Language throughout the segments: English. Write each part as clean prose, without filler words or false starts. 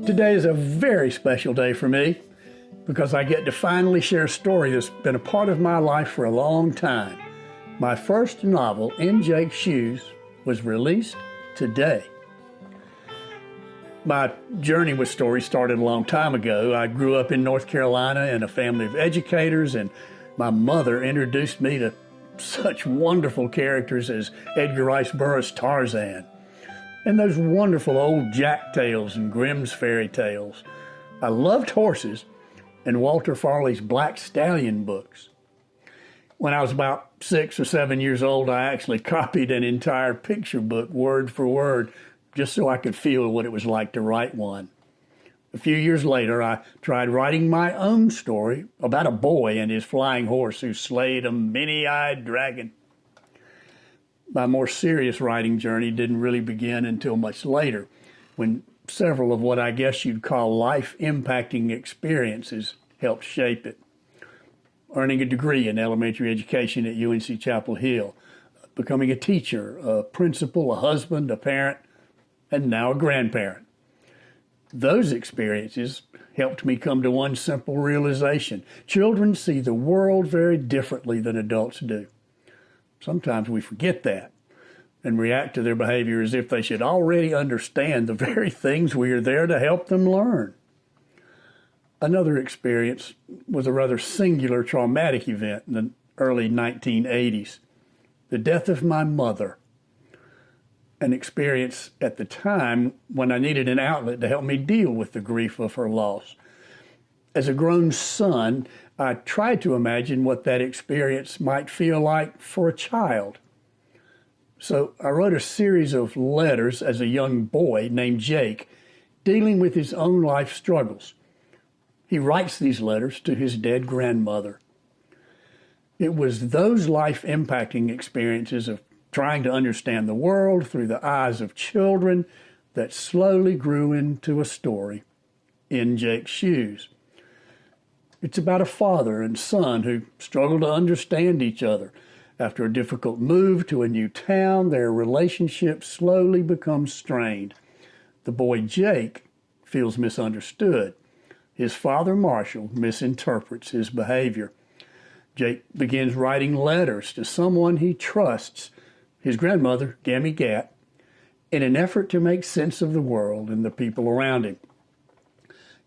Today is a very special day for me because I get to finally share a story that's been a part of my life for a long time. My first novel, In Jake's Shoes, was released today. My journey with stories started a long time ago. I grew up in North Carolina in a family of educators, and my mother introduced me to such wonderful characters as Edgar Rice Burroughs' Tarzan, and those wonderful old Jack tales and Grimm's fairy tales. I loved horses and Walter Farley's Black Stallion books. When I was about 6 or 7 years old, I actually copied an entire picture book word for word just so I could feel what it was like to write one. A few years later, I tried writing my own story about a boy and his flying horse who slayed a many-eyed dragon. My more serious writing journey didn't really begin until much later, when several of what I guess you'd call life-impacting experiences helped shape it. Earning a degree in elementary education at UNC Chapel Hill, becoming a teacher, a principal, a husband, a parent, and now a grandparent. Those experiences helped me come to one simple realization. Children see the world very differently than adults do. Sometimes we forget that and react to their behavior as if they should already understand the very things we are there to help them learn. Another experience was a rather singular traumatic event in the early 1980s, the death of my mother. An experience at the time when I needed an outlet to help me deal with the grief of her loss. As a grown son, I tried to imagine what that experience might feel like for a child. So I wrote a series of letters as a young boy named Jake, dealing with his own life struggles. He writes these letters to his dead grandmother. It was those life-impacting experiences of trying to understand the world through the eyes of children that slowly grew into a story, In Jake's Shoes. It's about a father and son who struggle to understand each other. After a difficult move to a new town, their relationship slowly becomes strained. The boy Jake feels misunderstood. His father, Marshall, misinterprets his behavior. Jake begins writing letters to someone he trusts, his grandmother, Gammy Gatt, in an effort to make sense of the world and the people around him.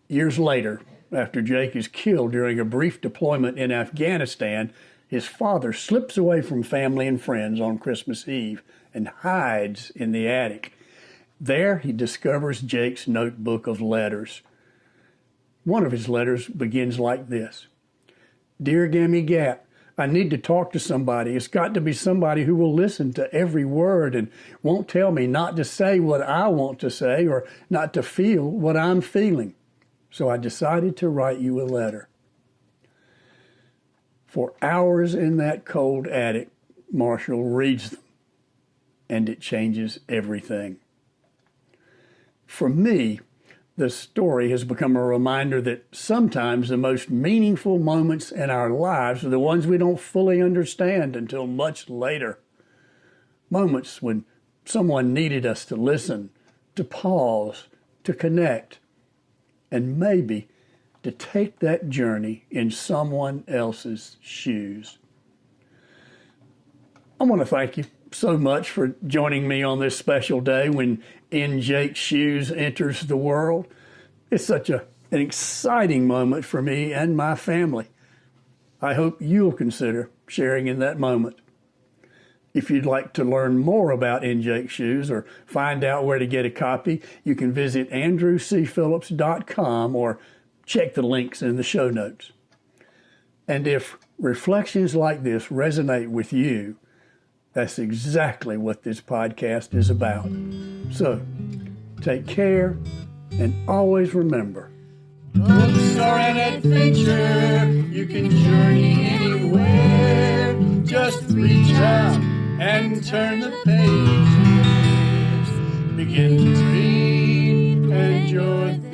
Years later, after Jake is killed during a brief deployment in Afghanistan, his father slips away from family and friends on Christmas Eve and hides in the attic. There, he discovers Jake's notebook of letters. One of his letters begins like this: "Dear Gammy Gatt, I need to talk to somebody. It's got to be somebody who will listen to every word and won't tell me not to say what I want to say or not to feel what I'm feeling. So I decided to write you a letter." For hours in that cold attic, Marshall reads them, and it changes everything. For me, the story has become a reminder that sometimes the most meaningful moments in our lives are the ones we don't fully understand until much later. Moments when someone needed us to listen, to pause, to connect, and maybe to take that journey in someone else's shoes. I want to thank you so much for joining me on this special day when In Jake's Shoes enters the world. It's such an exciting moment for me and my family. I hope you'll consider sharing in that moment. If you'd like to learn more about In Jake's Shoes or find out where to get a copy, you can visit andrewcphillips.com or check the links in the show notes. And if reflections like this resonate with you, that's exactly what this podcast is about. So, take care and always remember, books are an adventure. You can journey anywhere. Just reach out and turn the page. Begin to read and you're there.